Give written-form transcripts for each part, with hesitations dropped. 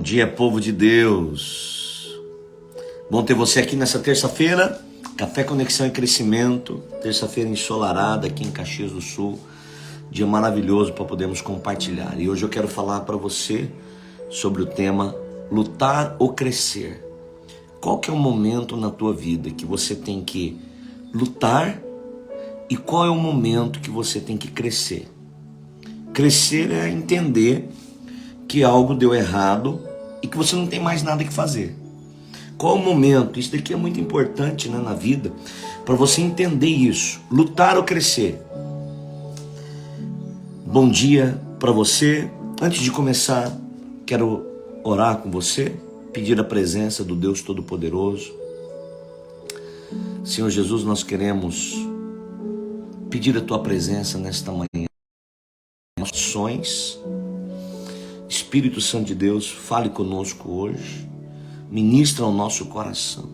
Bom dia, povo de Deus. Bom ter você aqui nessa terça-feira. Café Conexão e Crescimento. Terça-feira ensolarada aqui em Caxias do Sul. Dia maravilhoso para podermos compartilhar. E hoje eu quero falar para você sobre o tema lutar ou crescer. Qual que é o momento na tua vida que você tem que lutar e qual é o momento que você tem que crescer? Crescer é entender que algo deu errado e que você não tem mais nada que fazer. Qual o momento? Isso daqui é muito importante, né, na vida, para você entender isso. Lutar ou crescer. Bom dia para você. Antes de começar, quero orar com você, pedir a presença do Deus Todo-Poderoso. Senhor Jesus, nós queremos pedir a tua presença nesta manhã. Ações. Espírito Santo de Deus, fale conosco hoje, ministra ao nosso coração,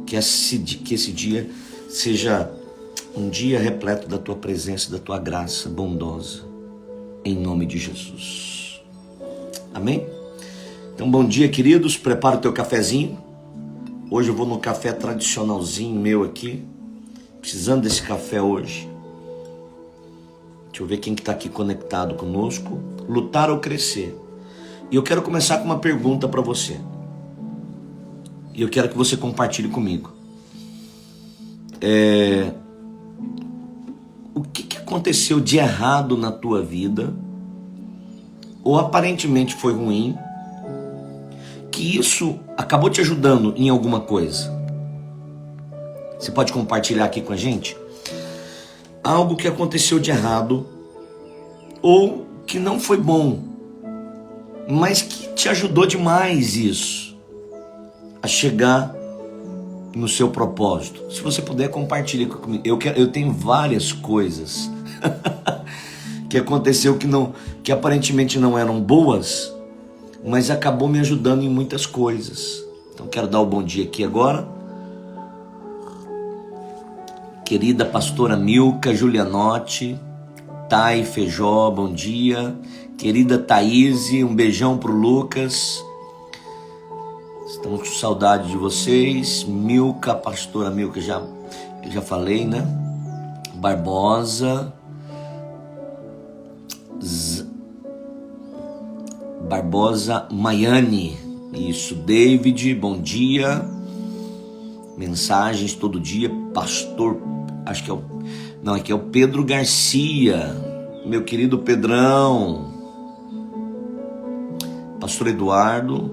que esse dia seja um dia repleto da tua presença, da tua graça bondosa, em nome de Jesus, amém? Então bom dia, queridos, prepara o teu cafezinho. Hoje eu vou no café tradicionalzinho meu aqui, precisando desse café hoje. Deixa eu ver quem que está aqui conectado conosco. Lutar ou crescer? E eu quero começar com uma pergunta para você. E eu quero que você compartilhe comigo. O que aconteceu de errado na tua vida? Ou aparentemente foi ruim? Que isso acabou te ajudando em alguma coisa? Você pode compartilhar aqui com a gente? Algo que aconteceu de errado ou que não foi bom, mas que te ajudou demais isso a chegar no seu propósito. Se você puder, compartilhe comigo. Eu tenho várias coisas que aconteceu que aparentemente não eram boas, mas acabou me ajudando em muitas coisas. Então quero dar o bom dia aqui agora. Querida pastora Milka Julianotti, Thay Feijó, bom dia. Querida Thaís, um beijão pro Lucas. Estamos com saudade de vocês. Milka, pastora Milka, eu já falei, né? Barbosa. Barbosa Maiane. Isso, David, bom dia. Mensagens todo dia. Pastor, acho que aqui é o Pedro Garcia, meu querido Pedrão. Pastor Eduardo,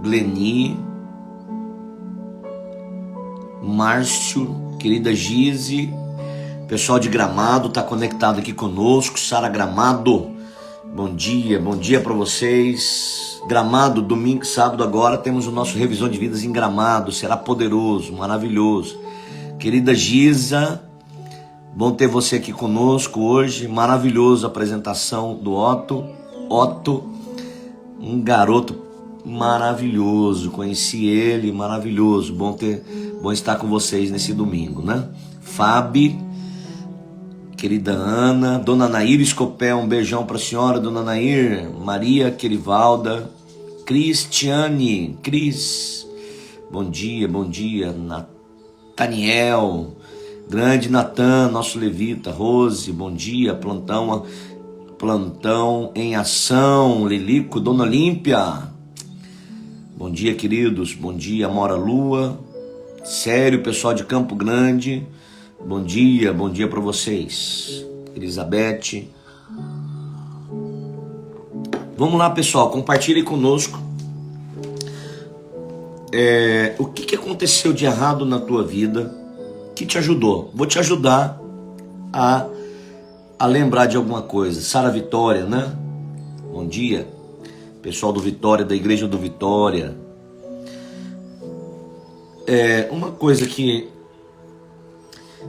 Gleni, Márcio, querida Gize, pessoal de Gramado está conectado aqui conosco. Sara Gramado, bom dia para vocês. Gramado, domingo, sábado agora temos o nosso Revisão de Vidas em Gramado, será poderoso, maravilhoso. Querida Giza, bom ter você aqui conosco hoje, maravilhoso a apresentação do Otto, um garoto maravilhoso, conheci ele, maravilhoso, bom estar com vocês nesse domingo, né? Fábio, querida Ana, Dona Nair Escopé, um beijão para a senhora, Dona Nair, Maria Querivalda, Cristiane, Cris, bom dia, Nathaniel, grande Natan, nosso levita, Rose, bom dia, plantão em ação, Lilico, Dona Olímpia, bom dia, queridos, bom dia, Mora Lua, Sério, pessoal de Campo Grande, bom dia para vocês, Elizabeth. Vamos lá, pessoal, compartilhem conosco. O que aconteceu de errado na tua vida que te ajudou? Vou te ajudar a lembrar de alguma coisa. Sara Vitória, né? Bom dia, pessoal do Vitória, da Igreja do Vitória. Uma coisa que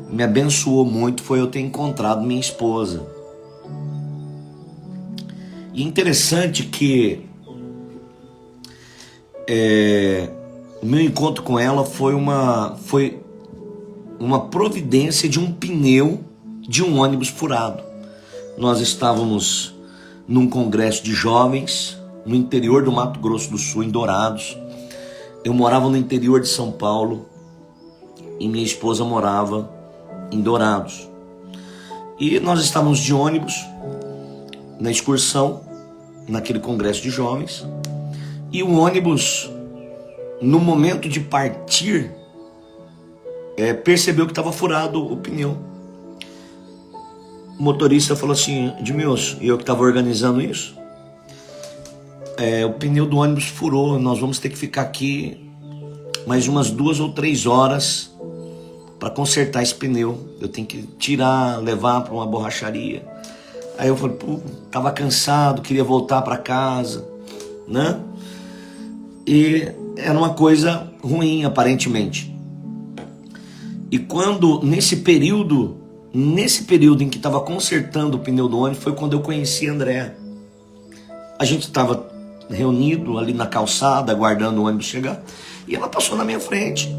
me abençoou muito foi eu ter encontrado minha esposa. E interessante que o meu encontro com ela foi uma providência de um pneu de um ônibus furado. Nós estávamos num congresso de jovens no interior do Mato Grosso do Sul, em Dourados. Eu morava no interior de São Paulo e minha esposa morava em Dourados. E nós estávamos de ônibus na excursão, naquele congresso de jovens, e o ônibus, no momento de partir, percebeu que estava furado o pneu. O motorista falou assim: Edmilson, e eu que estava organizando isso, o pneu do ônibus furou, nós vamos ter que ficar aqui mais umas 2 ou 3 horas para consertar esse pneu. Eu tenho que tirar, levar para uma borracharia. Aí eu falei, tava cansado, queria voltar para casa, né? E era uma coisa ruim, aparentemente. E quando, nesse período em que estava consertando o pneu do ônibus, foi quando eu conheci a Andréa. A gente estava reunido ali na calçada, aguardando o ônibus chegar, e ela passou na minha frente.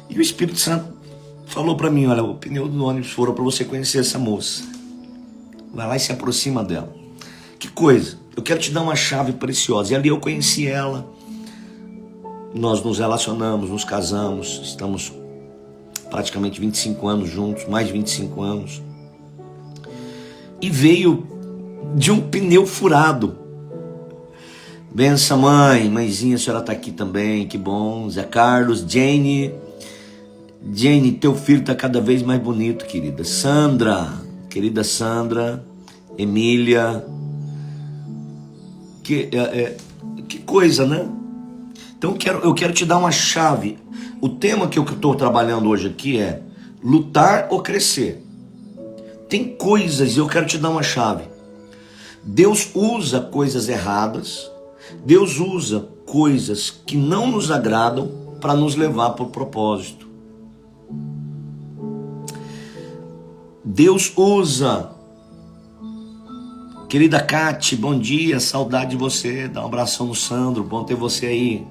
E o Espírito Santo falou para mim: olha, o pneu do ônibus furou para você conhecer essa moça. Vai lá e se aproxima dela. Que coisa, eu quero te dar uma chave preciosa. E ali eu conheci ela, nós nos relacionamos, nos casamos, estamos praticamente 25 anos juntos, mais de 25 anos. E veio de um pneu furado. Benção, mãezinha, a senhora está aqui também, que bom. Zé Carlos, Jane, teu filho está cada vez mais bonito, querida. Sandra, querida Sandra, Emília, que coisa, né? Então eu quero te dar uma chave. O tema que eu estou trabalhando hoje aqui é lutar ou crescer. Tem coisas, e eu quero te dar uma chave. Deus usa coisas erradas, Deus usa coisas que não nos agradam para nos levar para o propósito. Deus usa. Querida Cate, bom dia, saudade de você, dá um abração no Sandro, bom ter você aí.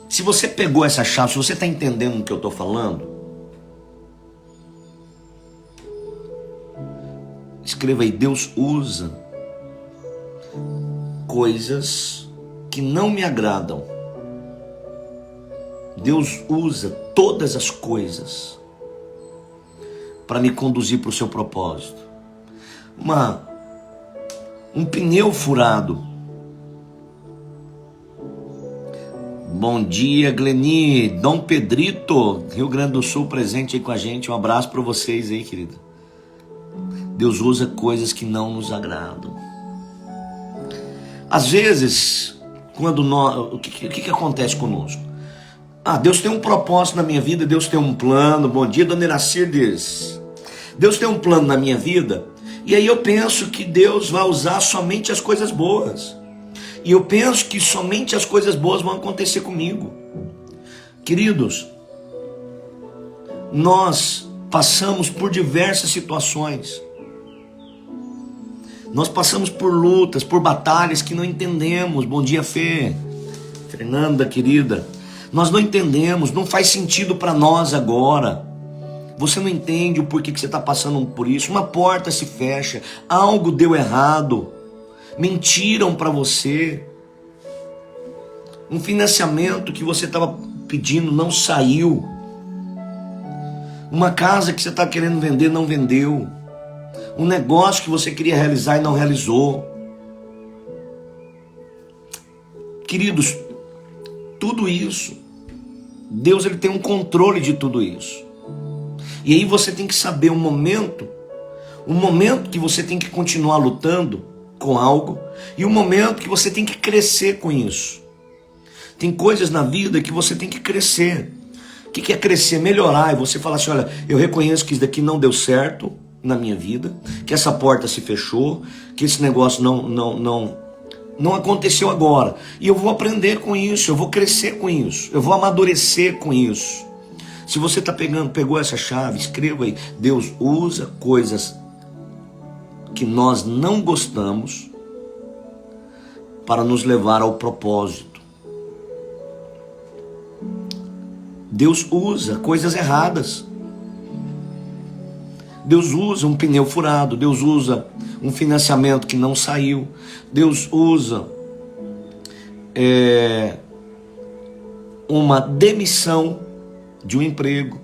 Se você pegou essa chave, se você está entendendo o que eu estou falando, escreva aí: Deus usa coisas que não me agradam. Deus usa todas as coisas para me conduzir para o seu propósito. Um pneu furado. Bom dia, Gleni, Dom Pedrito, Rio Grande do Sul, presente aí com a gente. Um abraço para vocês aí, querida. Deus usa coisas que não nos agradam. Às vezes, quando o que acontece conosco? Deus tem um propósito na minha vida, Deus tem um plano. Bom dia, dona Iracirdes. Deus tem um plano na minha vida, e aí eu penso que Deus vai usar somente as coisas boas. E eu penso que somente as coisas boas vão acontecer comigo. Queridos, nós passamos por diversas situações. Nós passamos por lutas, por batalhas que não entendemos. Bom dia, Fê. Fernanda, querida. Nós não entendemos, não faz sentido para nós agora. Você não entende o porquê que você está passando por isso. Uma porta se fecha, algo deu errado, mentiram para você. Um financiamento que você estava pedindo não saiu. Uma casa que você está querendo vender não vendeu. Um negócio que você queria realizar e não realizou. Queridos, tudo isso, Deus ele tem um controle de tudo isso. E aí você tem que saber um momento que você tem que continuar lutando com algo, e um momento que você tem que crescer com isso. Tem coisas na vida que você tem que crescer. O que é crescer? Melhorar. E você fala assim: olha, eu reconheço que isso daqui não deu certo na minha vida, que essa porta se fechou, que esse negócio não aconteceu agora, e eu vou aprender com isso, eu vou crescer com isso, eu vou amadurecer com isso. Se você pegou essa chave, escreva aí: Deus usa coisas que nós não gostamos para nos levar ao propósito. Deus usa coisas erradas. Deus usa um pneu furado, Deus usa um financiamento que não saiu. Deus usa uma demissão de um emprego.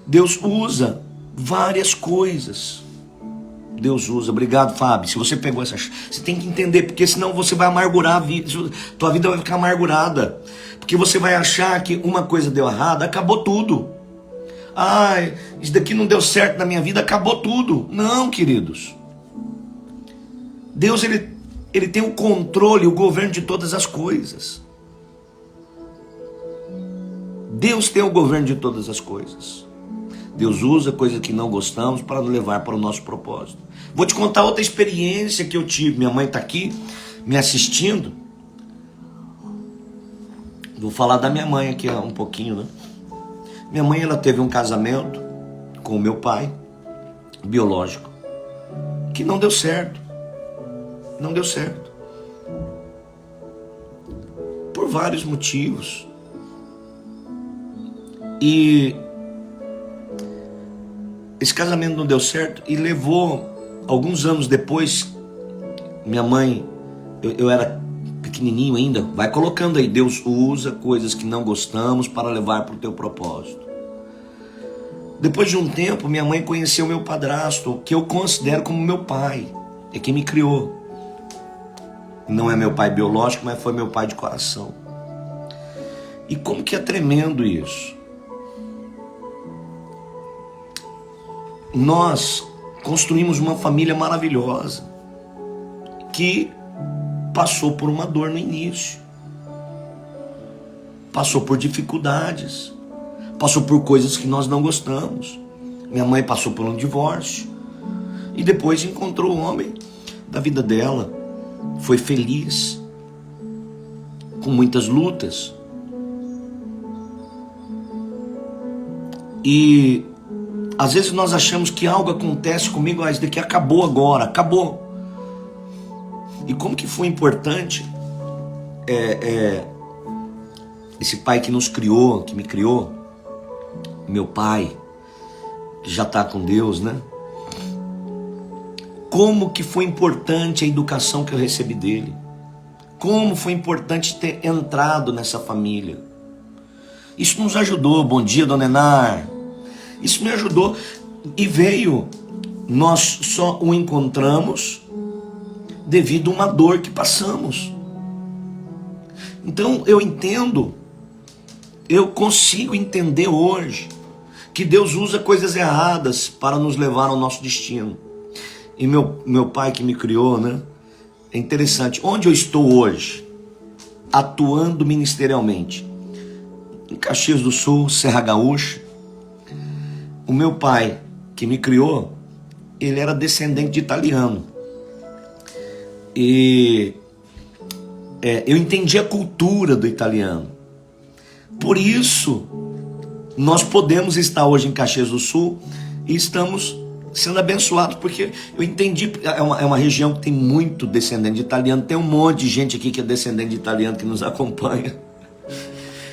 Deus usa várias coisas. Deus usa. Obrigado, Fábio. Se você pegou essa... Você tem que entender, porque senão você vai amargurar a vida. Tua vida vai ficar amargurada. Porque você vai achar que uma coisa deu errado, acabou tudo. Ah, isso daqui não deu certo na minha vida, acabou tudo. Não, queridos. Deus, ele tem o controle, o governo de todas as coisas. Deus tem o governo de todas as coisas. Deus usa coisas que não gostamos para nos levar para o nosso propósito. Vou te contar outra experiência que eu tive. Minha mãe está aqui me assistindo. Vou falar da minha mãe aqui um pouquinho, né? Minha mãe, ela teve um casamento com o meu pai, biológico, que não deu certo. Não deu certo. Por vários motivos. E esse casamento não deu certo e levou alguns anos depois. Minha mãe, eu era pequenininho ainda, vai colocando aí, Deus usa coisas que não gostamos para levar para o teu propósito. Depois de um tempo, minha mãe conheceu meu padrasto, que eu considero como meu pai, é quem me criou. Não é meu pai biológico, mas foi meu pai de coração. E como que é tremendo isso. Nós construímos uma família maravilhosa que passou por uma dor no início, passou por dificuldades, passou por coisas que nós não gostamos. Minha mãe passou por um divórcio e depois encontrou o homem da vida dela, foi feliz, com muitas lutas. E às vezes nós achamos que algo acontece comigo, isso daqui acabou agora, acabou. E como que foi importante esse pai que nos criou, que me criou, meu pai, que já está com Deus, né? Como que foi importante a educação que eu recebi dele. Como foi importante ter entrado nessa família. Isso nos ajudou. Bom dia, dona Enar. Isso me ajudou. E veio, nós só o encontramos devido a uma dor que passamos. Então eu entendo, eu consigo entender hoje que Deus usa coisas erradas para nos levar ao nosso destino. E meu pai que me criou, né? É interessante. Onde eu estou hoje? Atuando ministerialmente. Em Caxias do Sul, Serra Gaúcha. O meu pai que me criou, ele era descendente de italiano. E eu entendi a cultura do italiano. Por isso, nós podemos estar hoje em Caxias do Sul e estamos sendo abençoados, porque eu entendi, é uma região que tem muito descendente de italiano, tem um monte de gente aqui que é descendente de italiano que nos acompanha.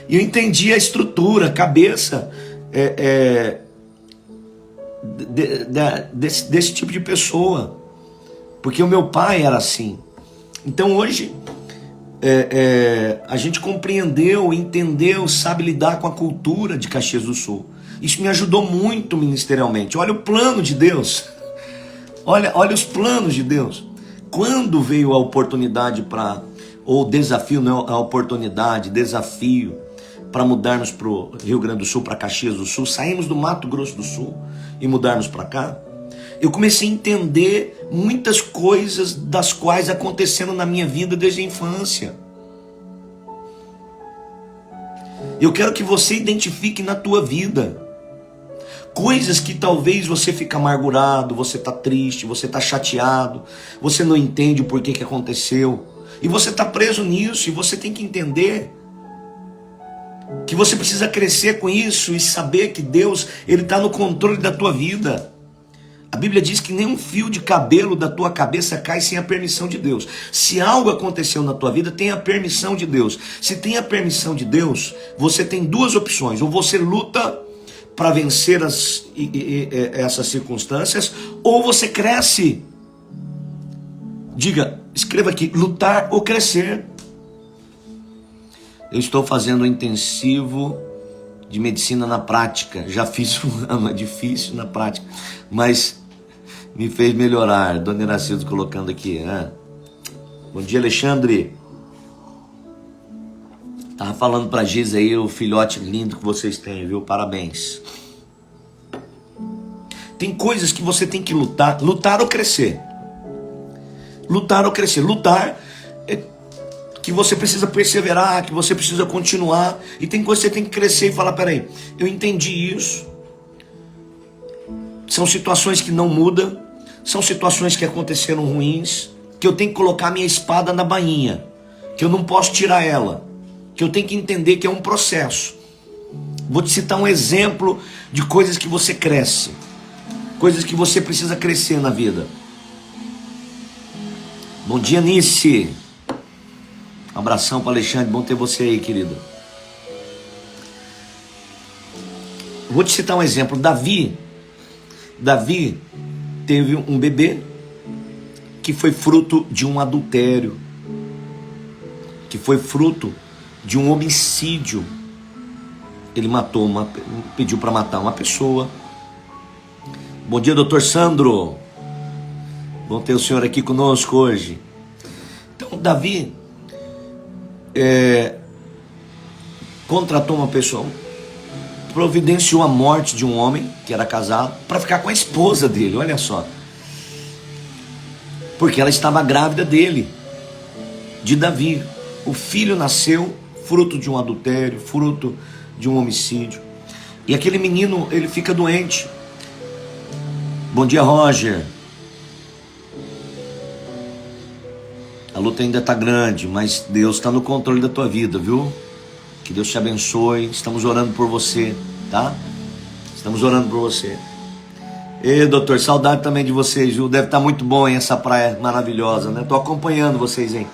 E eu entendi a estrutura, a cabeça desse tipo de pessoa, porque o meu pai era assim. Então hoje a gente compreendeu, entendeu, sabe lidar com a cultura de Caxias do Sul. Isso me ajudou muito ministerialmente. Olha o plano de Deus. Olha os planos de Deus. Quando veio a oportunidade ou desafio, não, a oportunidade, desafio para mudarmos para o Rio Grande do Sul, para Caxias do Sul, saímos do Mato Grosso do Sul e mudarmos para cá, eu comecei a entender muitas coisas das quais aconteceram na minha vida desde a infância. Eu quero que você identifique na tua vida coisas que talvez você fica amargurado, você está triste, você está chateado, você não entende o porquê que aconteceu, e você está preso nisso, e você tem que entender que você precisa crescer com isso e saber que Deus, Ele está no controle da tua vida. A Bíblia diz que nenhum fio de cabelo da tua cabeça cai sem a permissão de Deus. Se algo aconteceu na tua vida, tem a permissão de Deus. Se tem a permissão de Deus, você tem duas opções. Ou você luta para vencer essas circunstâncias, ou você cresce. Diga, escreva aqui, lutar ou crescer. Eu estou fazendo um intensivo de medicina na prática. Já fiz um ano, é difícil na prática, mas me fez melhorar. Dona Iracildo colocando aqui, né? Bom dia, Alexandre. Tava falando pra Giz aí, o filhote lindo que vocês têm, viu? Parabéns. Tem coisas que você tem que lutar ou crescer. Lutar ou crescer. Lutar é que você precisa perseverar, que você precisa continuar. E tem coisas que você tem que crescer e falar, peraí, eu entendi isso. São situações que não mudam, são situações que aconteceram ruins, que eu tenho que colocar minha espada na bainha, que eu não posso tirar ela, que eu tenho que entender que é um processo. Vou te citar um exemplo de coisas que você cresce, coisas que você precisa crescer na vida. Bom dia, Nice. Um abração para Alexandre, bom ter você aí, querido. Vou te citar um exemplo. Davi teve um bebê que foi fruto de um adultério, que foi fruto de um homicídio. Ele pediu para matar uma pessoa. Bom dia, doutor Sandro. Bom ter o senhor aqui conosco hoje. Então, Davi contratou uma pessoa, providenciou a morte de um homem que era casado para ficar com a esposa dele, olha só. Porque ela estava grávida dele, de Davi. O filho nasceu fruto de um adultério, fruto de um homicídio. E aquele menino, ele fica doente. Bom dia, Roger. A luta ainda está grande, mas Deus está no controle da tua vida, viu? Que Deus te abençoe. Estamos orando por você, tá? Estamos orando por você. E doutor, saudade também de vocês, viu? Deve estar muito bom, hein, essa praia maravilhosa, né? Estou acompanhando vocês, hein?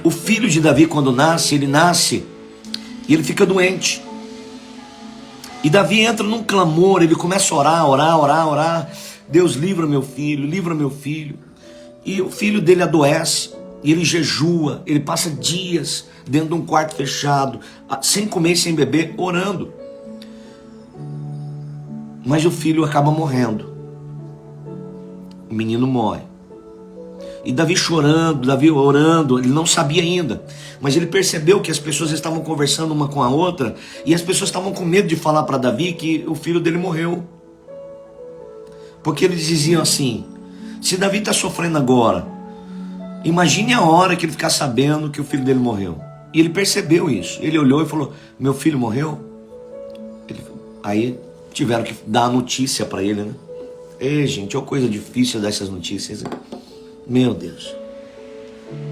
O filho de Davi, quando nasce, ele nasce e ele fica doente. E Davi entra num clamor, ele começa a orar. Deus, livra meu filho, livra meu filho. E o filho dele adoece, e ele jejua, ele passa dias dentro de um quarto fechado, sem comer e sem beber, orando. Mas o filho acaba morrendo. O menino morre. E Davi chorando, Davi orando, ele não sabia ainda, mas ele percebeu que as pessoas estavam conversando uma com a outra, e as pessoas estavam com medo de falar para Davi que o filho dele morreu. Porque eles diziam assim, se Davi está sofrendo agora, imagine a hora que ele ficar sabendo que o filho dele morreu. E ele percebeu isso, ele olhou e falou, meu filho morreu? Aí tiveram que dar a notícia para ele, né? Ei, gente, é uma coisa difícil dessas notícias, né? Meu Deus,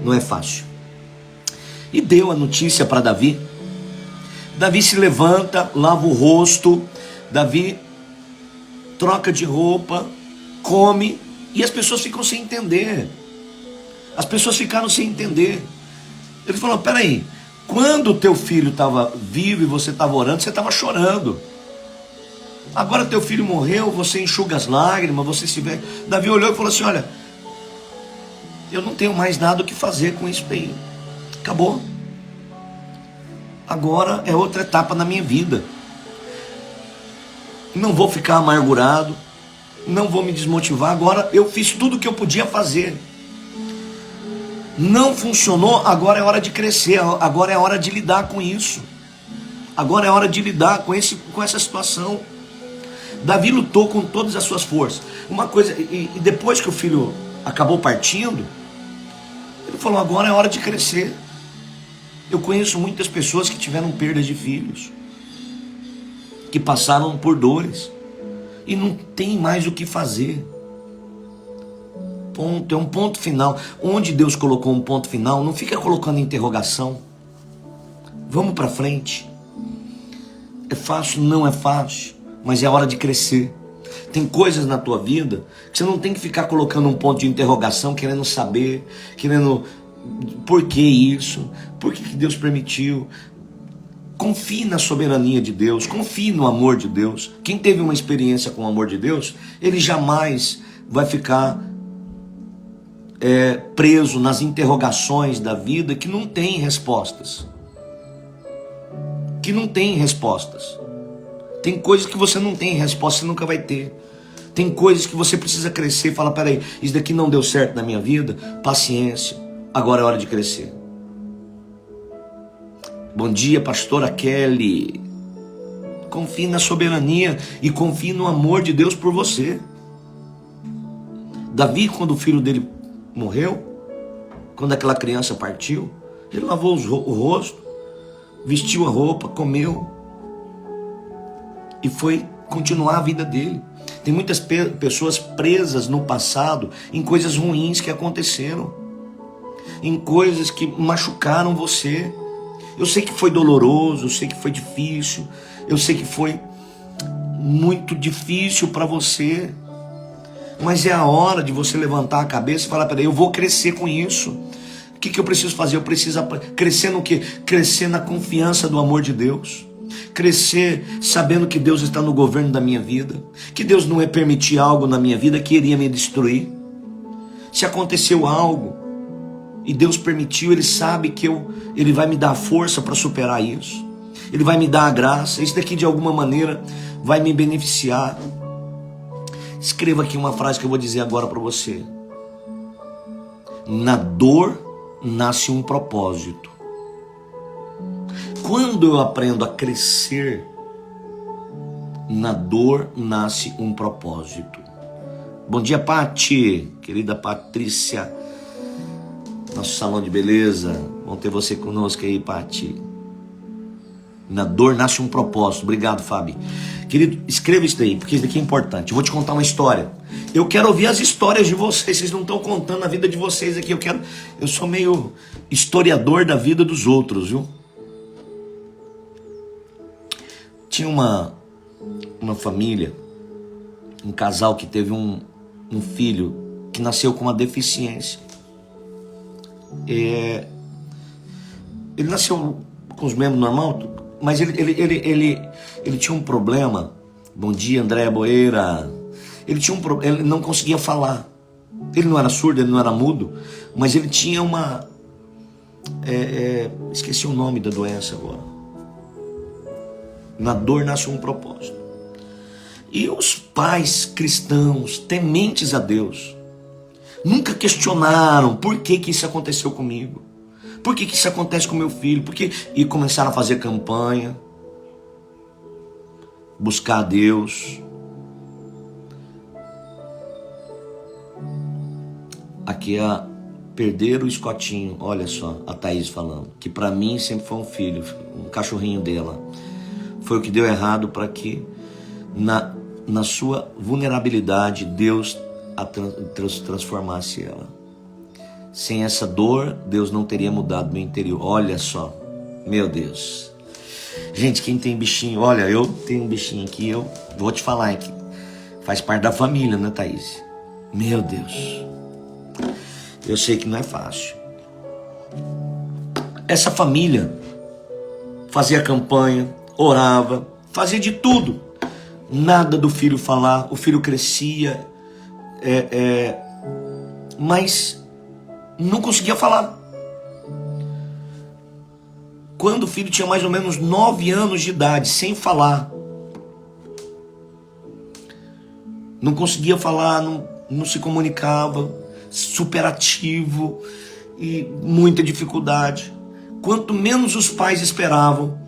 não é fácil. E deu a notícia para Davi. Davi se levanta, lava o rosto, Davi troca de roupa, come, e as pessoas ficam sem entender. As pessoas ficaram sem entender. Ele falou, peraí, quando o teu filho estava vivo e você estava orando, você estava chorando. Agora teu filho morreu, você enxuga as lágrimas, você se vê. Davi olhou e falou assim, olha, eu não tenho mais nada o que fazer com isso aí. Acabou. Agora é outra etapa na minha vida. Não vou ficar amargurado, não vou me desmotivar. Agora eu fiz tudo o que eu podia fazer. Não funcionou, agora é hora de crescer, agora é hora de lidar com isso. Agora é hora de lidar com essa situação. Davi lutou com todas as suas forças. Uma coisa, e depois que o filho acabou partindo, ele falou, agora é hora de crescer. Eu conheço muitas pessoas que tiveram perdas de filhos, que passaram por dores, e não tem mais o que fazer. Ponto, é um ponto final. Onde Deus colocou um ponto final, não fica colocando interrogação. Vamos para frente. É fácil? Não é fácil, mas é hora de crescer. Tem coisas na tua vida que você não tem que ficar colocando um ponto de interrogação, querendo saber, querendo por que isso, por que Deus permitiu. Confie na soberania de Deus, confie no amor de Deus. Quem teve uma experiência com o amor de Deus, ele jamais vai ficar preso nas interrogações da vida que não tem respostas. Que não tem respostas. Tem coisas que você não tem resposta, você nunca vai ter. Tem coisas que você precisa crescer e falar, peraí, isso daqui não deu certo na minha vida, paciência, agora é hora de crescer. Bom dia, pastora Kelly. Confie na soberania e confie no amor de Deus por você. Davi, quando o filho dele morreu, quando aquela criança partiu, ele lavou o rosto, vestiu a roupa, comeu e foi continuar a vida dele. Tem muitas pessoas presas no passado em coisas ruins que aconteceram, em coisas que machucaram você. Eu sei que foi doloroso, eu sei que foi difícil, eu sei que foi muito difícil para você, mas é a hora de você levantar a cabeça e falar, peraí, eu vou crescer com isso. O que eu preciso fazer? Eu preciso crescer no quê? Crescer na confiança do amor de Deus. Crescer sabendo que Deus está no governo da minha vida. Que Deus não ia permitir algo na minha vida que iria me destruir. Se aconteceu algo e Deus permitiu, Ele sabe que Ele vai me dar força para superar isso. Ele vai me dar a graça. Isso daqui de alguma maneira vai me beneficiar. Escreva aqui uma frase que eu vou dizer agora para você. Na dor nasce um propósito. Quando eu aprendo a crescer, na dor nasce um propósito. Bom dia, Pati, querida Patrícia, nosso salão de beleza. Bom ter você conosco aí, Pati. Na dor nasce um propósito. Obrigado, Fábio. Querido, escreva isso daí, porque isso daqui é importante. Eu vou te contar uma história. Eu quero ouvir as histórias de vocês. Vocês não estão contando a vida de vocês aqui. Eu sou meio historiador da vida dos outros, viu? Tinha uma família, um casal que teve um filho que nasceu com uma deficiência. Ele nasceu com os membros normais, mas ele tinha um problema. Bom dia, André Boeira. Ele tinha ele não conseguia falar. Ele não era surdo, ele não era mudo, mas ele tinha uma... esqueci o nome da doença agora. Na dor nasce um propósito. E os pais cristãos, tementes a Deus, nunca questionaram por que isso aconteceu comigo. Por que isso acontece com meu filho? E começaram a fazer campanha, buscar a Deus. Aqui é perder o Escotinho. Olha só, a Thaís falando. Que para mim sempre foi um filho, um cachorrinho dela. Foi o que deu errado para que na sua vulnerabilidade Deus transformasse ela. Sem essa dor, Deus não teria mudado meu interior. Olha só, meu Deus. Gente, quem tem bichinho, olha, eu tenho um bichinho aqui, eu vou te falar aqui. Faz parte da família, né, Thaís? Meu Deus. Eu sei que não é fácil. Essa família fazia campanha, orava, fazia de tudo. Nada do filho falar, o filho crescia, mas não conseguia falar. Quando o filho tinha mais ou menos 9 anos de idade, sem falar, não conseguia falar, não se comunicava, superativo e muita dificuldade. Quanto menos os pais esperavam,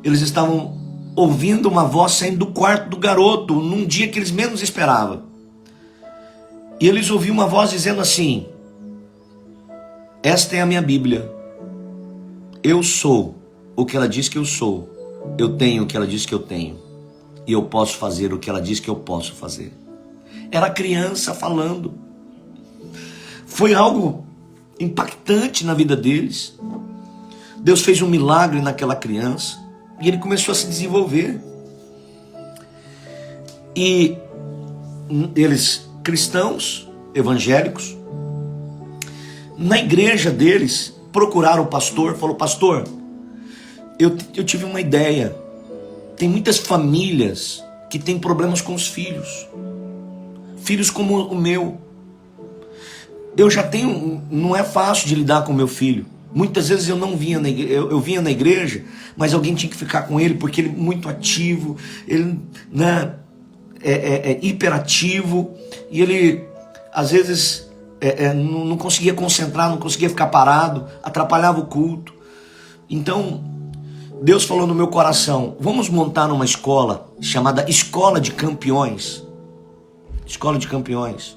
eles estavam ouvindo uma voz saindo do quarto do garoto, num dia que eles menos esperavam. E eles ouviam uma voz dizendo assim: esta é a minha Bíblia. Eu sou o que ela diz que eu sou. Eu tenho o que ela diz que eu tenho. E eu posso fazer o que ela diz que eu posso fazer. Era a criança falando. Foi algo impactante na vida deles. Deus fez um milagre naquela criança. E ele começou a se desenvolver. E eles, cristãos, evangélicos, na igreja deles, procuraram o pastor. Falou: pastor, eu tive uma ideia. Tem muitas famílias que têm problemas com os filhos filhos como o meu. Eu já tenho, não é fácil de lidar com o meu filho. Muitas vezes eu não vinha na igreja, eu vinha na igreja, mas alguém tinha que ficar com ele, porque ele é muito ativo, ele, né, é hiperativo, e ele às vezes não conseguia concentrar, não conseguia ficar parado, atrapalhava o culto. Então Deus falou no meu coração: vamos montar uma escola chamada Escola de Campeões. Escola de Campeões,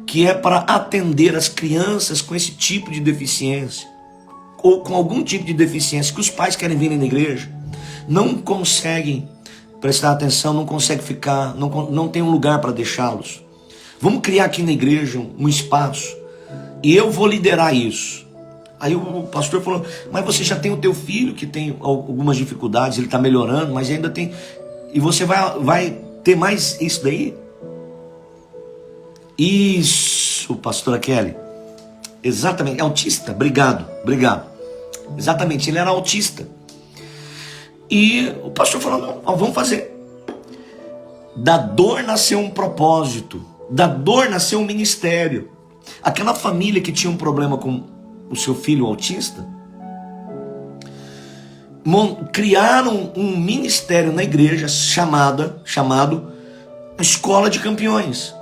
que é para atender as crianças com esse tipo de deficiência, ou com algum tipo de deficiência, que os pais querem vir na igreja, não conseguem prestar atenção, não conseguem ficar, não tem um lugar para deixá-los. Vamos criar aqui na igreja um espaço, e eu vou liderar isso. Aí o pastor falou: mas você já tem o teu filho que tem algumas dificuldades, ele está melhorando, mas ainda tem, e você vai ter mais isso daí? Isso, pastora Kelly, exatamente, autista, obrigado. Exatamente, ele era autista. E o pastor falou: não, vamos fazer. Da dor nasceu um propósito, da dor nasceu um ministério. Aquela família que tinha um problema com o seu filho autista, criaram um ministério na igreja chamado Escola de Campeões.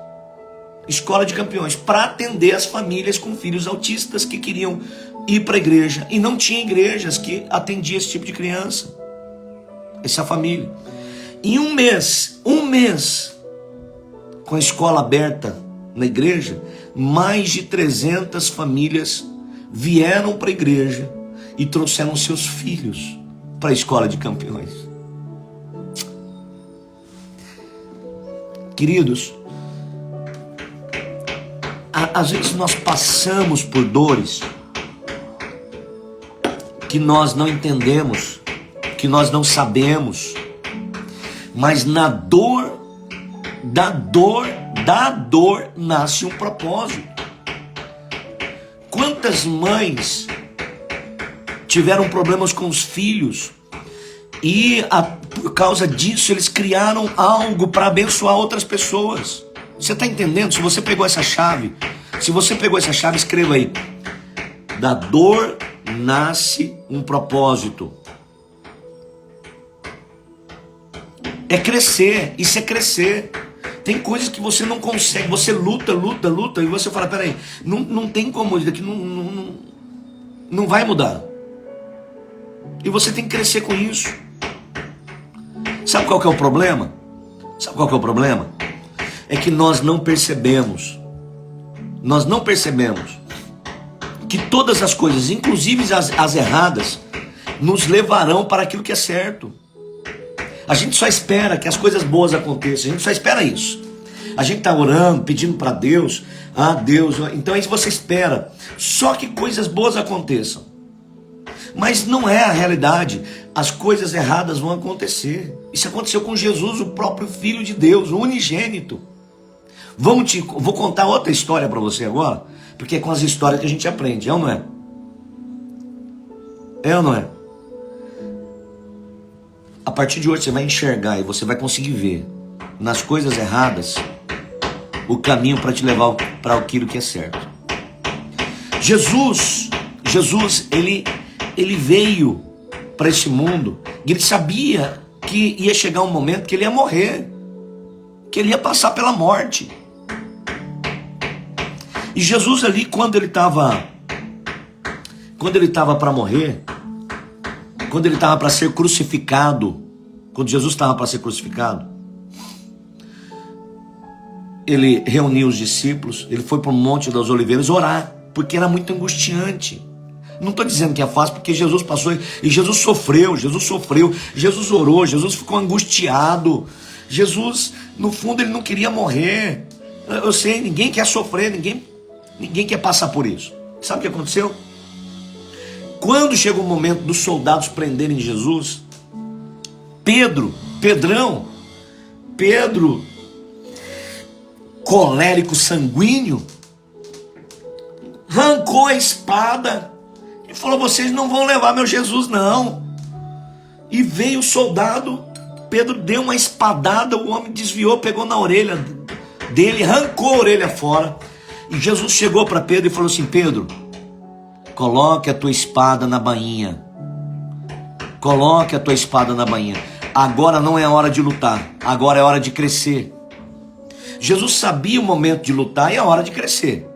Escola de Campeões, para atender as famílias com filhos autistas que queriam ir para a igreja, e não tinha igrejas que atendiam esse tipo de criança, essa família. Em um mês, com a escola aberta na igreja, mais de 300 famílias vieram para a igreja e trouxeram seus filhos para a Escola de Campeões. Queridos, às vezes nós passamos por dores que nós não entendemos, que nós não sabemos, mas da dor nasce um propósito. Quantas mães tiveram problemas com os filhos e por causa disso eles criaram algo para abençoar outras pessoas? Você está entendendo? Se você pegou essa chave, escreva aí: da dor nasce um propósito. É crescer, isso é crescer. Tem coisas que você não consegue, você luta, e você fala: peraí, não tem como, isso daqui não vai mudar. E você tem que crescer com isso. Sabe qual que é o problema? É que nós não percebemos que todas as coisas, inclusive as erradas, nos levarão para aquilo que é certo. A gente só espera que as coisas boas aconteçam, a gente só espera isso. A gente está orando, pedindo para Deus, Deus, então aí você espera só que coisas boas aconteçam. Mas não é a realidade, as coisas erradas vão acontecer. Isso aconteceu com Jesus, o próprio Filho de Deus, o unigênito. Vou contar outra história para você agora, porque é com as histórias que a gente aprende, é ou não é? É ou não é? A partir de hoje você vai enxergar e você vai conseguir ver nas coisas erradas o caminho para te levar para aquilo que é certo. Jesus, ele veio para esse mundo e ele sabia que ia chegar um momento que ele ia morrer, que ele ia passar pela morte. E Jesus ali, quando ele estava para morrer, quando ele estava para ser crucificado, quando Jesus estava para ser crucificado, ele reuniu os discípulos, ele foi para o Monte das Oliveiras orar, porque era muito angustiante. Não estou dizendo que é fácil, porque Jesus passou e Jesus sofreu, Jesus orou, Jesus ficou angustiado. Jesus, no fundo, ele não queria morrer. Eu sei, ninguém quer sofrer, ninguém quer passar por isso. Sabe o que aconteceu? Quando chegou o momento dos soldados prenderem Jesus, Pedro, colérico sanguíneo, arrancou a espada e falou: vocês não vão levar meu Jesus não. E veio o soldado, Pedro deu uma espadada, o homem desviou, pegou na orelha dele, arrancou a orelha fora. E Jesus chegou para Pedro e falou assim: Pedro, coloque a tua espada na bainha. Coloque a tua espada na bainha. Agora não é hora de lutar, agora é hora de crescer. Jesus sabia o momento de lutar e a hora de crescer.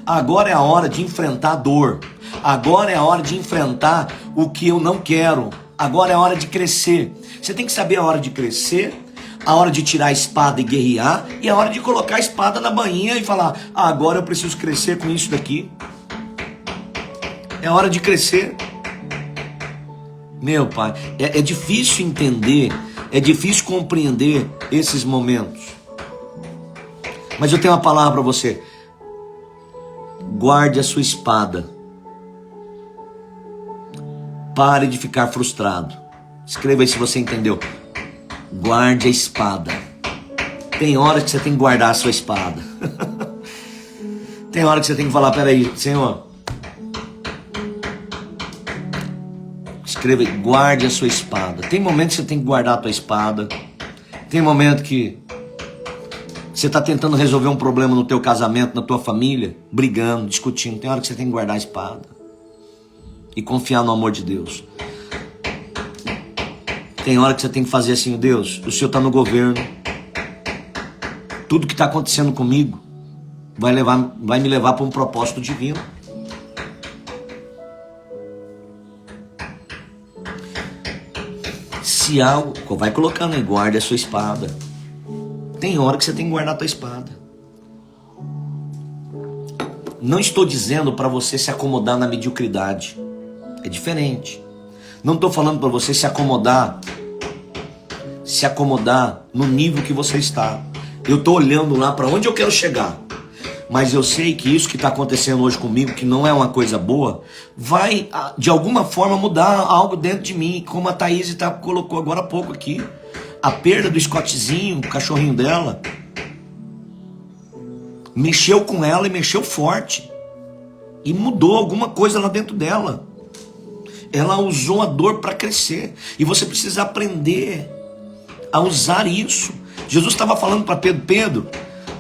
Agora é a hora de enfrentar a dor. Agora é a hora de enfrentar o que eu não quero. Agora é a hora de crescer. Você tem que saber a hora de crescer, a hora de tirar a espada e guerrear, e a hora de colocar a espada na bainha e falar: agora eu preciso crescer com isso daqui. É hora de crescer. Meu Pai, é difícil entender, é difícil compreender esses momentos. Mas eu tenho uma palavra para você. Guarde a sua espada. Pare de ficar frustrado. Escreva aí se você entendeu. Guarde a espada. Tem hora que você tem que guardar a sua espada. Tem hora que você tem que falar: peraí, Senhor, escreva aí, guarde a sua espada. Tem momento que você tem que guardar a tua espada. Tem momento que você está tentando resolver um problema no teu casamento, na tua família, brigando, discutindo. Tem hora que você tem que guardar a espada e confiar no amor de Deus. Tem hora que você tem que fazer assim: Deus, o Senhor está no governo. Tudo que está acontecendo comigo vai me levar para um propósito divino. Se algo, vai colocando aí, guarde a sua espada. Tem hora que você tem que guardar a tua espada. Não estou dizendo para você se acomodar na mediocridade. É diferente. Não estou falando para você se acomodar no nível que você está. Eu estou olhando lá para onde eu quero chegar. Mas eu sei que isso que está acontecendo hoje comigo, que não é uma coisa boa, vai de alguma forma mudar algo dentro de mim, como a Thaís colocou agora há pouco aqui. A perda do Scottzinho, o cachorrinho dela, mexeu com ela e mexeu forte. E mudou alguma coisa lá dentro dela. Ela usou a dor para crescer. E você precisa aprender a usar isso. Jesus estava falando para Pedro: Pedro,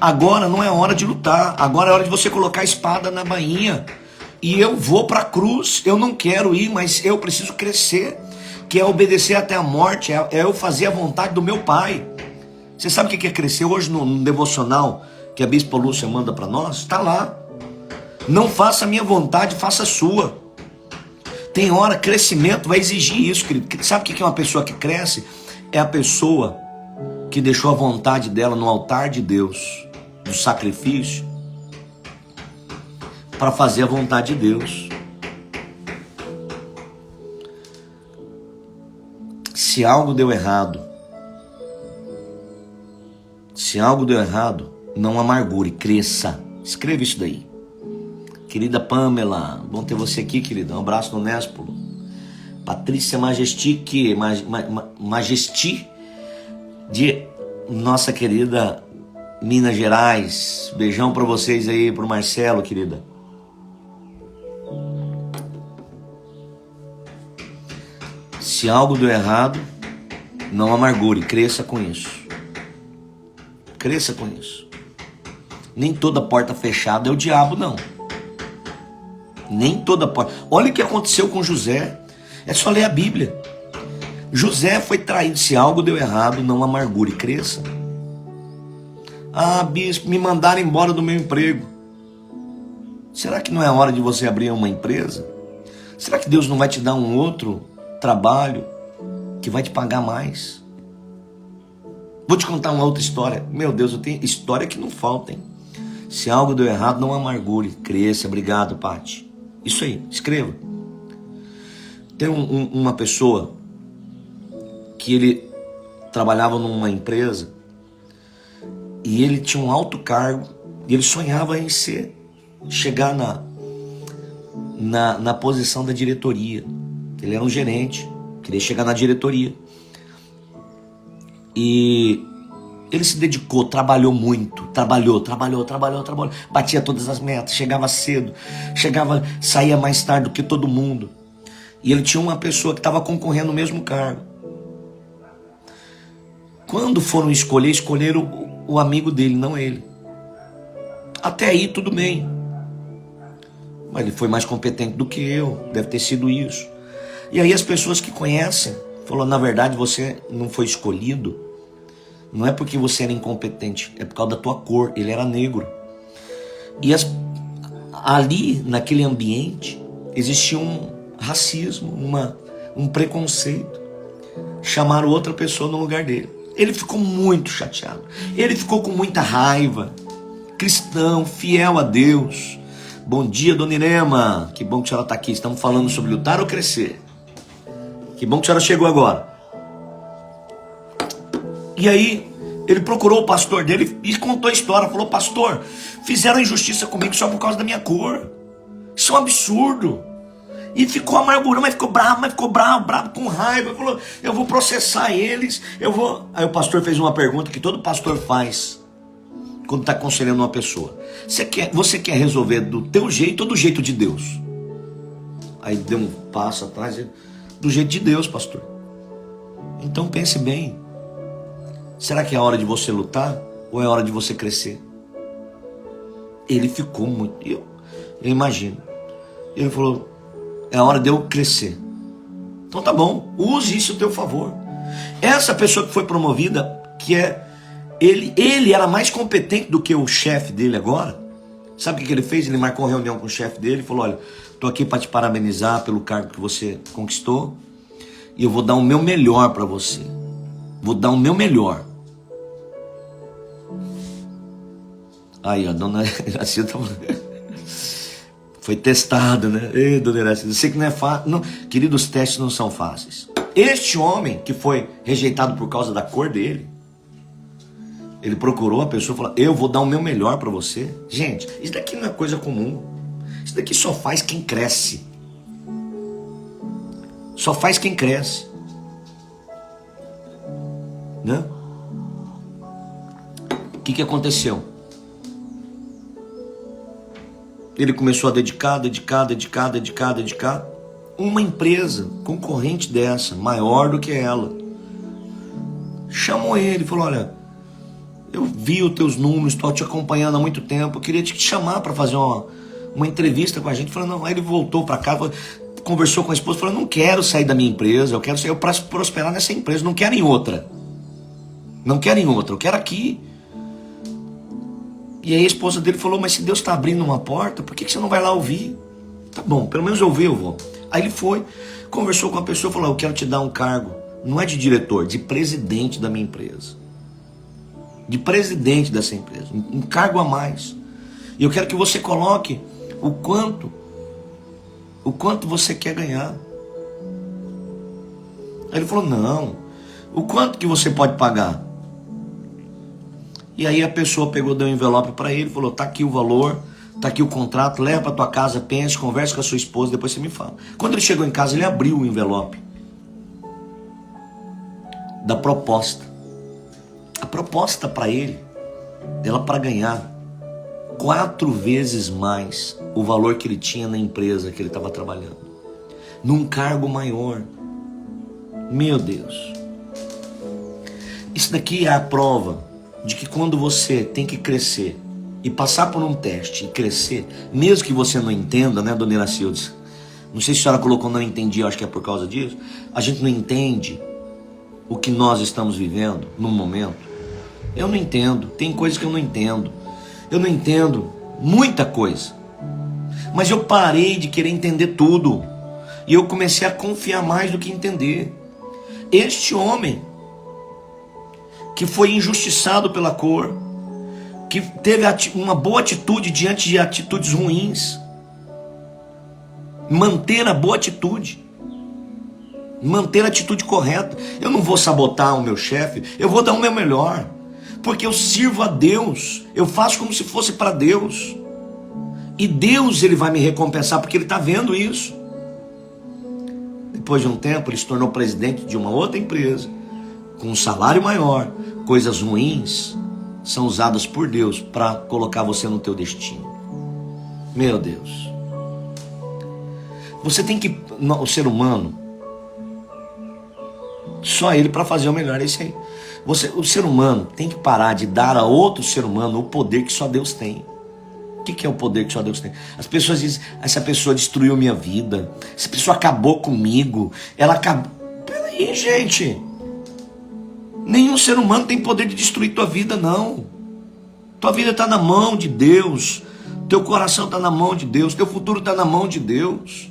agora não é hora de lutar. Agora é hora de você colocar a espada na bainha. E eu vou para a cruz. Eu não quero ir, mas eu preciso crescer. Que é obedecer até a morte. É eu fazer a vontade do meu Pai. Você sabe o que é crescer? Hoje no devocional que a Bispa Lúcia manda para nós, está lá: não faça a minha vontade, faça a sua. Tem hora, crescimento vai exigir isso, querido. Sabe o que é uma pessoa que cresce? É a pessoa que deixou a vontade dela no altar de Deus, do sacrifício, para fazer a vontade de Deus. Se algo deu errado, não amargure, cresça. Escreva isso daí. Querida Pamela, bom ter você aqui, querida. Um abraço no Néspolo. Patrícia Majestic, Majesti, de nossa querida Minas Gerais. Beijão pra vocês aí, pro Marcelo, querida. Se algo deu errado, não amargure, cresça com isso. Cresça com isso. Nem toda porta fechada é o diabo, não. Nem toda porta. Olha o que aconteceu com José. É só ler a Bíblia. José foi traído. Se algo deu errado, não amargure, cresça. Ah, bispo, me mandaram embora do meu emprego. Será que não é hora de você abrir uma empresa? Será que Deus não vai te dar um outro trabalho que vai te pagar mais? Vou te contar uma outra história. Meu Deus, eu tenho história que não falta, hein? Se algo deu errado, não amargure, cresça. Obrigado, Pati. Isso aí, escreva. Tem uma pessoa que ele trabalhava numa empresa e ele tinha um alto cargo e ele sonhava em chegar na posição da diretoria. Ele era um gerente, queria chegar na diretoria. E ele se dedicou, trabalhou muito, trabalhou, batia todas as metas, chegava cedo, saía mais tarde do que todo mundo. E ele tinha uma pessoa que estava concorrendo no mesmo cargo. Quando foram escolheram o amigo dele, não ele. Até aí tudo bem. Mas ele foi mais competente do que eu, deve ter sido isso. E aí as pessoas que conhecem, falou, na verdade você não foi escolhido, não é porque você era incompetente, é por causa da tua cor, ele era negro. E ali, naquele ambiente, existia um racismo, um preconceito. Chamaram outra pessoa no lugar dele. Ele ficou muito chateado, ele ficou com muita raiva. Cristão, fiel a Deus. Bom dia, dona Irema, que bom que a senhora está aqui. Estamos falando sobre lutar ou crescer. Que bom que a senhora chegou agora. E aí, ele procurou o pastor dele e contou a história. Falou, pastor, fizeram injustiça comigo só por causa da minha cor. Isso é um absurdo. E ficou amargurado, mas ficou bravo, com raiva. Falou, eu vou processar eles, eu vou... Aí o pastor fez uma pergunta que todo pastor faz quando está aconselhando uma pessoa. Você quer resolver do teu jeito ou do jeito de Deus? Aí deu um passo atrás, do jeito de Deus, pastor. Então pense bem. Será que é a hora de você lutar ou é a hora de você crescer? Ele ficou muito... Eu imagino. Ele falou, é a hora de eu crescer. Então tá bom, use isso a teu favor. Essa pessoa que foi promovida, que é... Ele era mais competente do que o chefe dele agora. Sabe o que ele fez? Ele marcou uma reunião com o chefe dele e falou, olha, estou aqui para te parabenizar pelo cargo que você conquistou e eu vou dar o meu melhor para você. Vou dar o meu melhor. Aí, a dona Iracida foi testada, né? Ei, dona Iracida, eu sei que não é fácil. Não, querido, os testes não são fáceis. Este homem que foi rejeitado por causa da cor dele, ele procurou a pessoa e falou, eu vou dar o meu melhor para você. Gente, isso daqui não é coisa comum. Isso daqui só faz quem cresce. Só faz quem cresce. Né? O que aconteceu? Ele começou a dedicar. Uma empresa concorrente dessa, maior do que ela, chamou ele e falou, olha, eu vi os teus números, estou te acompanhando há muito tempo, eu queria te chamar para fazer uma entrevista com a gente. Falou, não. Aí ele voltou para casa, conversou com a esposa, falou, não quero sair da minha empresa, eu quero sair para prosperar nessa empresa, não quero em outra. Não quero em outra, eu quero aqui. E aí a esposa dele falou, mas se Deus está abrindo uma porta, por que você não vai lá ouvir? Tá bom, pelo menos ouvir eu vou. Aí ele foi, conversou com a pessoa, falou, eu quero te dar um cargo, não é de diretor, de presidente da minha empresa. De presidente dessa empresa, um cargo a mais. E eu quero que você coloque o quanto você quer ganhar. Aí ele falou, não, o quanto que você pode pagar? E aí a pessoa pegou, deu um envelope para ele, falou, tá aqui o valor, tá aqui o contrato, leva para tua casa, pense, converse com a sua esposa, depois você me fala. Quando ele chegou em casa, ele abriu o envelope da proposta. A proposta para ele era para ganhar 4 vezes mais o valor que ele tinha na empresa que ele estava trabalhando, num cargo maior. Meu Deus, isso daqui é a prova de que quando você tem que crescer e passar por um teste e crescer, mesmo que você não entenda, né, dona Iracildes? Não sei se a senhora colocou não entendi, eu acho que é por causa disso. A gente não entende o que nós estamos vivendo no momento. Eu não entendo, tem coisas que eu não entendo. Eu não entendo muita coisa. Mas eu parei de querer entender tudo. E eu comecei a confiar mais do que entender. Este homem, que foi injustiçado pela cor, que teve uma boa atitude diante de atitudes ruins, manter a boa atitude, manter a atitude correta. Eu não vou sabotar o meu chefe, eu vou dar o meu melhor. Porque eu sirvo a Deus, eu faço como se fosse para Deus. E Deus, ele vai me recompensar, porque ele está vendo isso. Depois de um tempo, ele se tornou presidente de uma outra empresa, com um salário maior. Coisas ruins são usadas por Deus para colocar você no teu destino. Meu Deus. Você tem que, o ser humano, só ele para fazer o melhor, é isso aí. O ser humano tem que parar de dar a outro ser humano o poder que só Deus tem. O que é o poder que só Deus tem? As pessoas dizem, essa pessoa destruiu minha vida, essa pessoa acabou comigo, ela acabou... Peraí, gente, nenhum ser humano tem poder de destruir tua vida, não. Tua vida está na mão de Deus, teu coração está na mão de Deus, teu futuro está na mão de Deus.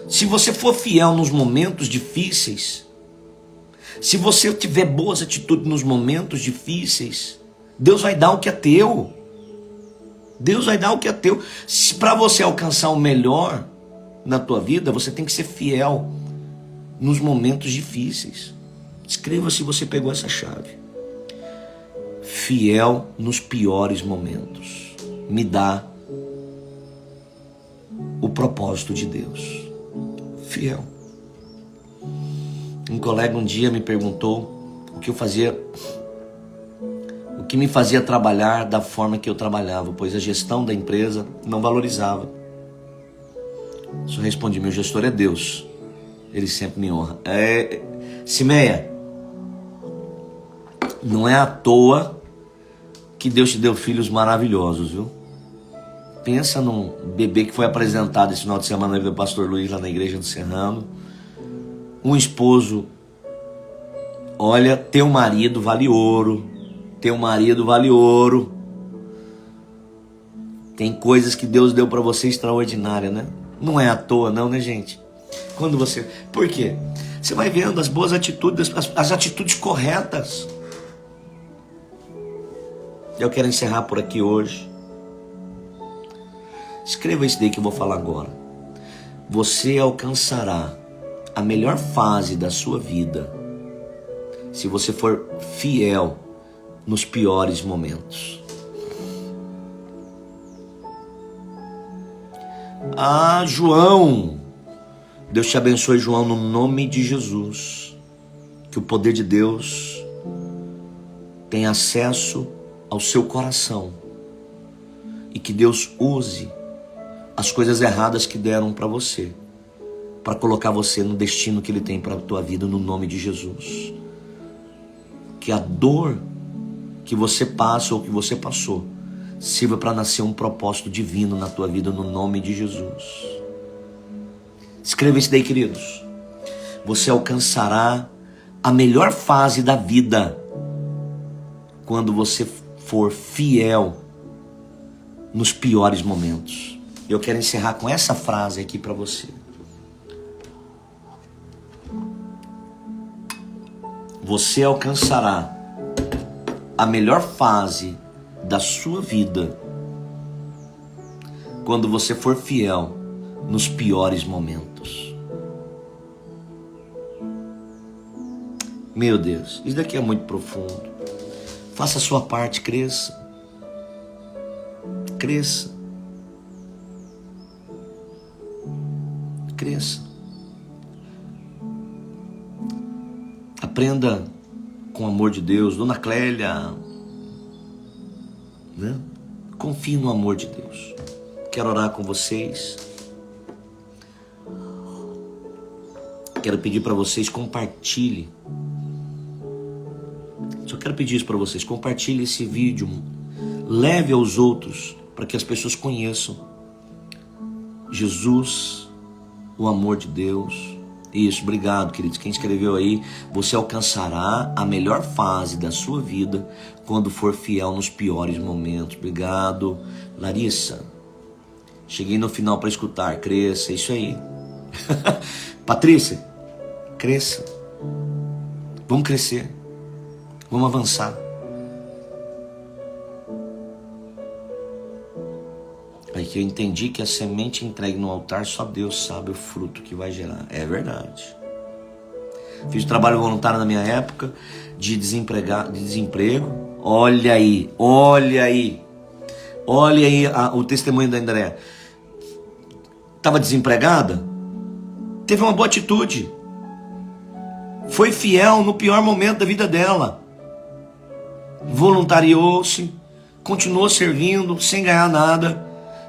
Se você for fiel nos momentos difíceis, se você tiver boas atitudes nos momentos difíceis, Deus vai dar o que é teu. Deus vai dar o que é teu. Para você alcançar o melhor na tua vida, você tem que ser fiel nos momentos difíceis. Escreva se você pegou essa chave. Fiel nos piores momentos. Me dá o propósito de Deus. Fiel. Um colega um dia me perguntou o que me fazia trabalhar da forma que eu trabalhava, pois a gestão da empresa não valorizava. Só respondi, meu gestor é Deus, ele sempre me honra. Simeia, não é à toa que Deus te deu filhos maravilhosos, viu? Pensa num bebê que foi apresentado esse final de semana pelo pastor Luiz lá na igreja do Serrano. Um esposo, olha, teu marido vale ouro. Teu marido vale ouro. Tem coisas que Deus deu para você extraordinária, né? Não é à toa não, né, gente? Quando você... Por quê? Você vai vendo as boas atitudes, as atitudes corretas. Eu quero encerrar por aqui hoje. Escreva isso daí que eu vou falar agora. Você alcançará a melhor fase da sua vida se você for fiel nos piores momentos. João, Deus te abençoe, João, no nome de Jesus. Que o poder de Deus tenha acesso ao seu coração e que Deus use as coisas erradas que deram para você, para colocar você no destino que Ele tem para a tua vida, no nome de Jesus. Que a dor que você passa ou que você passou sirva para nascer um propósito divino na tua vida, no nome de Jesus. Escreva isso daí, queridos. Você alcançará a melhor fase da vida quando você for fiel nos piores momentos. Eu quero encerrar com essa frase aqui para você. Você alcançará a melhor fase da sua vida quando você for fiel nos piores momentos. Meu Deus, isso daqui é muito profundo. Faça a sua parte, cresça. Cresça. Cresça. Aprenda com o amor de Deus. Dona Clélia, né? Confie no amor de Deus. Quero orar com vocês. Quero pedir para vocês, compartilhe. Só quero pedir isso para vocês. Compartilhe esse vídeo. Leve aos outros para que as pessoas conheçam Jesus, o amor de Deus. Isso, obrigado, queridos. Quem escreveu aí, você alcançará a melhor fase da sua vida quando for fiel nos piores momentos. Obrigado, Larissa. Cheguei no final para escutar. Cresça, isso aí. Patrícia, cresça. Vamos crescer. Vamos avançar. Aí que eu entendi que a semente entregue no altar, só Deus sabe o fruto que vai gerar. É verdade. Fiz trabalho voluntário na minha época de desemprego. Olha aí, olha aí. Olha aí o testemunho da Andréa. Estava desempregada? Teve uma boa atitude. Foi fiel no pior momento da vida dela. Voluntariou-se, continuou servindo, sem ganhar nada.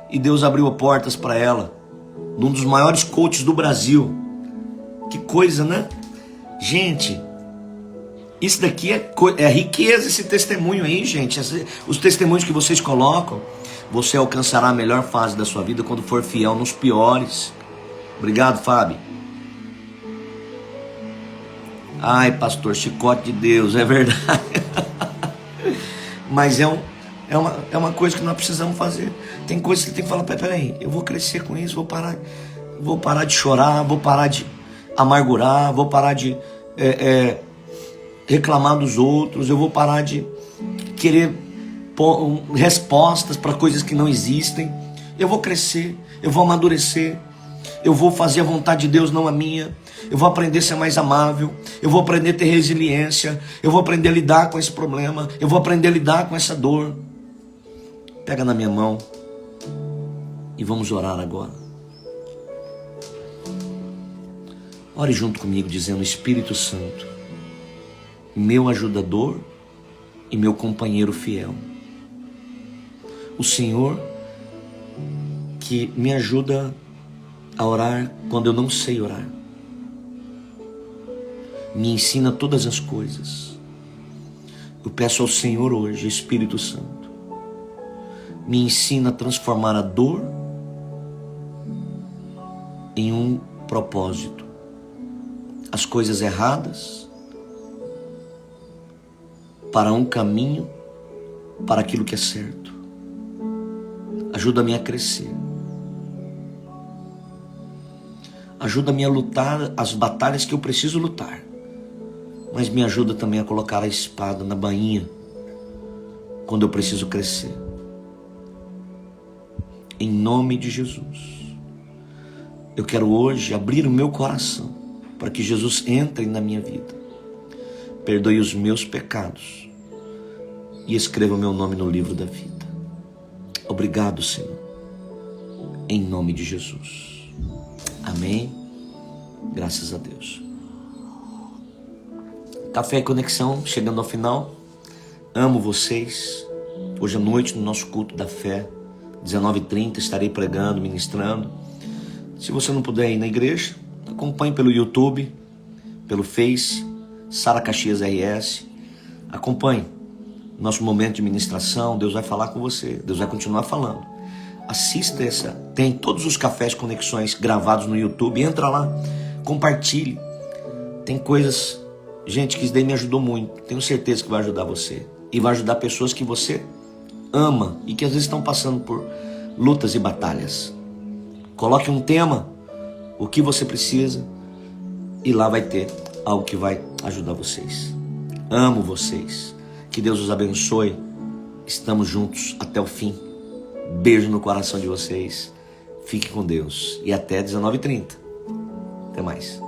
E Deus abriu portas para ela, num dos maiores coaches do Brasil. Que coisa, né? Gente, isso daqui é riqueza, esse testemunho aí, gente. Os testemunhos que vocês colocam, você alcançará a melhor fase da sua vida quando for fiel nos piores. Obrigado, Fábio. Ai, pastor, chicote de Deus, é verdade. Mas é uma coisa que nós precisamos fazer. Tem coisas que tem que falar, peraí, eu vou crescer com isso, vou parar de chorar, vou parar de amargurar, vou parar de reclamar dos outros, eu vou parar de querer respostas para coisas que não existem. Eu vou crescer, eu vou amadurecer, eu vou fazer a vontade de Deus, não a minha. Eu vou aprender a ser mais amável, eu vou aprender a ter resiliência, eu vou aprender a lidar com esse problema, eu vou aprender a lidar com essa dor. Pega na minha mão e vamos orar agora. Ore junto comigo dizendo: Espírito Santo, meu ajudador e meu companheiro fiel, o Senhor que me ajuda a orar quando eu não sei orar, me ensina todas as coisas. Eu peço ao Senhor hoje, Espírito Santo, me ensina a transformar a dor em um propósito, as coisas erradas para um caminho, para aquilo que é certo. Ajuda-me a crescer. Ajuda-me a lutar as batalhas que eu preciso lutar. Mas me ajuda também a colocar a espada na bainha quando eu preciso crescer. Em nome de Jesus. Eu quero hoje abrir o meu coração para que Jesus entre na minha vida. Perdoe os meus pecados e escreva o meu nome no livro da vida. Obrigado, Senhor. Em nome de Jesus. Amém. Graças a Deus. Café e Conexão chegando ao final. Amo vocês. Hoje à noite no nosso culto da fé, 19h30, estarei pregando, ministrando. Se você não puder ir na igreja, acompanhe pelo YouTube, pelo Face, Sara Caxias RS. Acompanhe nosso momento de ministração. Deus vai falar com você, Deus vai continuar falando. Assista tem todos os Cafés Conexões gravados no YouTube. Entra lá, compartilhe. Tem coisas, gente, que isso daí me ajudou muito. Tenho certeza que vai ajudar você. E vai ajudar pessoas que você ama e que às vezes estão passando por lutas e batalhas. Coloque um tema, o que você precisa, e lá vai ter algo que vai ajudar vocês. Amo vocês. Que Deus os abençoe. Estamos juntos até o fim. Beijo no coração de vocês. Fique com Deus. E até 19h30. Até mais.